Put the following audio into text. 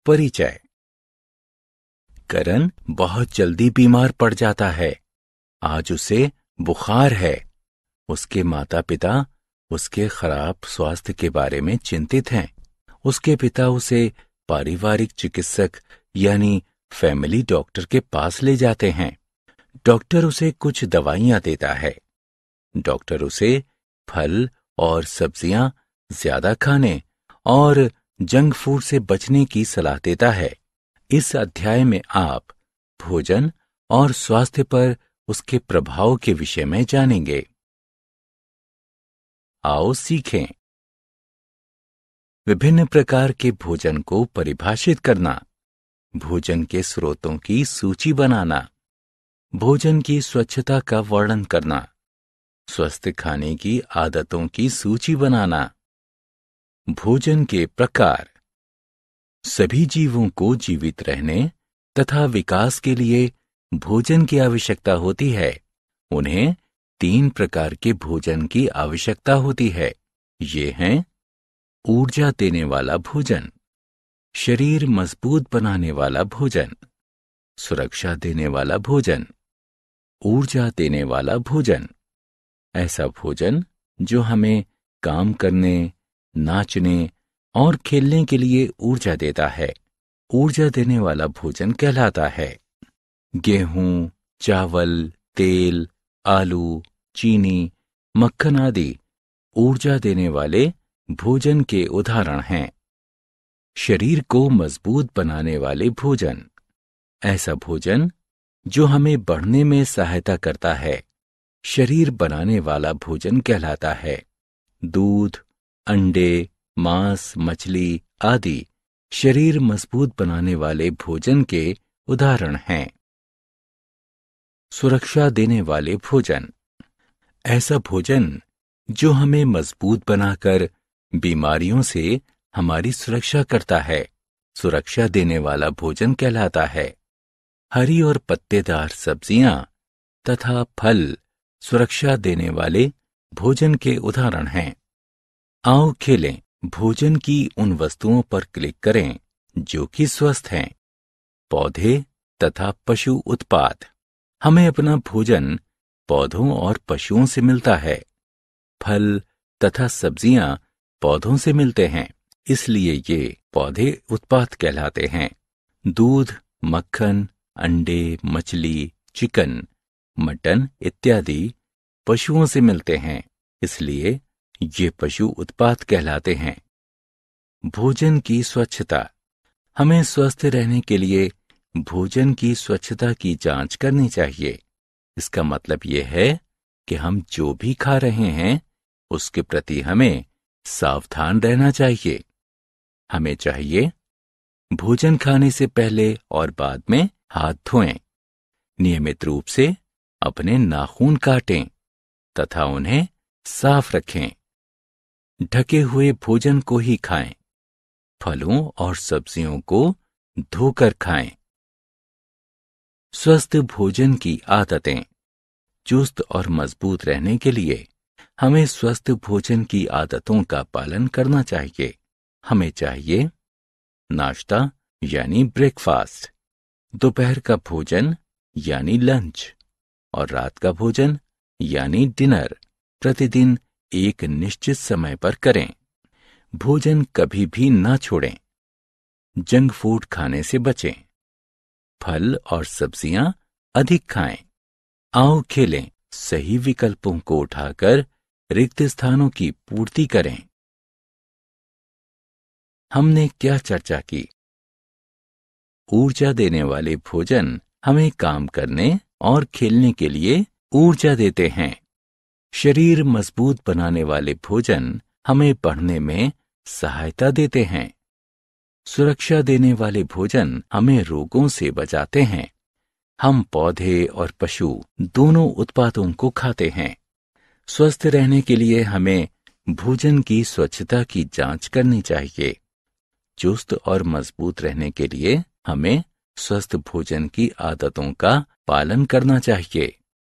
परिचय। करण बहुत जल्दी बीमार पड़ जाता है। आज उसे बुखार है। उसके माता पिता उसके खराब स्वास्थ्य के बारे में चिंतित हैं। उसके पिता उसे पारिवारिक चिकित्सक यानी फैमिली डॉक्टर के पास ले जाते हैं। डॉक्टर उसे कुछ दवाइयां देता है। डॉक्टर उसे फल और सब्जियां ज्यादा खाने और जंक फूड से बचने की सलाह देता है। इस अध्याय में आप भोजन और स्वास्थ्य पर उसके प्रभाव के विषय में जानेंगे। आओ सीखें। विभिन्न प्रकार के भोजन को परिभाषित करना, भोजन के स्रोतों की सूची बनाना, भोजन की स्वच्छता का वर्णन करना, स्वस्थ खाने की आदतों की सूची बनाना। भोजन के प्रकार। सभी जीवों को जीवित रहने तथा विकास के लिए भोजन की आवश्यकता होती है। उन्हें 3 प्रकार के भोजन की आवश्यकता होती है। ये हैं ऊर्जा देने वाला भोजन, शरीर मजबूत बनाने वाला भोजन, सुरक्षा देने वाला भोजन, ऊर्जा देने वाला भोजन। ऐसा भोजन जो हमें काम करने, नाचने और खेलने के लिए ऊर्जा देता है, ऊर्जा देने वाला भोजन कहलाता है। गेहूं, चावल, तेल, आलू, चीनी, मक्खन आदि ऊर्जा देने वाले भोजन के उदाहरण हैं। शरीर को मजबूत बनाने वाले भोजन। ऐसा भोजन जो हमें बढ़ने में सहायता करता है, शरीर बनाने वाला भोजन कहलाता है। दूध, अंडे, मांस, मछली आदि शरीर मजबूत बनाने वाले भोजन के उदाहरण हैं। सुरक्षा देने वाले भोजन। ऐसा भोजन जो हमें मजबूत बनाकर बीमारियों से हमारी सुरक्षा करता है, सुरक्षा देने वाला भोजन कहलाता है। हरी और पत्तेदार सब्जियां तथा फल सुरक्षा देने वाले भोजन के उदाहरण हैं। आओ खेलें। भोजन की उन वस्तुओं पर क्लिक करें जो कि स्वस्थ हैं। पौधे तथा पशु उत्पाद। हमें अपना भोजन पौधों और पशुओं से मिलता है। फल तथा सब्जियां पौधों से मिलते हैं, इसलिए ये पौधे उत्पाद कहलाते हैं। दूध, मक्खन, अंडे, मछली, चिकन, मटन इत्यादि पशुओं से मिलते हैं, इसलिए ये पशु उत्पाद कहलाते हैं। भोजन की स्वच्छता। हमें स्वस्थ रहने के लिए भोजन की स्वच्छता की जांच करनी चाहिए। इसका मतलब यह है कि हम जो भी खा रहे हैं उसके प्रति हमें सावधान रहना चाहिए। हमें चाहिए भोजन खाने से पहले और बाद में हाथ धोएं, नियमित रूप से अपने नाखून काटें तथा उन्हें साफ रखें। ढके हुए भोजन को ही खाएं। फलों और सब्जियों को धोकर खाएं। स्वस्थ भोजन की आदतें। चुस्त और मजबूत रहने के लिए हमें स्वस्थ भोजन की आदतों का पालन करना चाहिए। हमें चाहिए नाश्ता यानी ब्रेकफास्ट, दोपहर का भोजन यानी लंच और रात का भोजन यानी डिनर प्रतिदिन एक निश्चित समय पर करें। भोजन कभी भी ना छोड़ें। जंक फूड खाने से बचें। फल और सब्जियां अधिक खाएं। आओ खेलें। सही विकल्पों को उठाकर रिक्त स्थानों की पूर्ति करें। हमने क्या चर्चा की? ऊर्जा देने वाले भोजन हमें काम करने और खेलने के लिए ऊर्जा देते हैं। शरीर मजबूत बनाने वाले भोजन हमें बढ़ने में सहायता देते हैं। सुरक्षा देने वाले भोजन हमें रोगों से बचाते हैं। हम पौधे और पशु दोनों उत्पादों को खाते हैं। स्वस्थ रहने के लिए हमें भोजन की स्वच्छता की जांच करनी चाहिए। चुस्त और मजबूत रहने के लिए हमें स्वस्थ भोजन की आदतों का पालन करना चाहिए।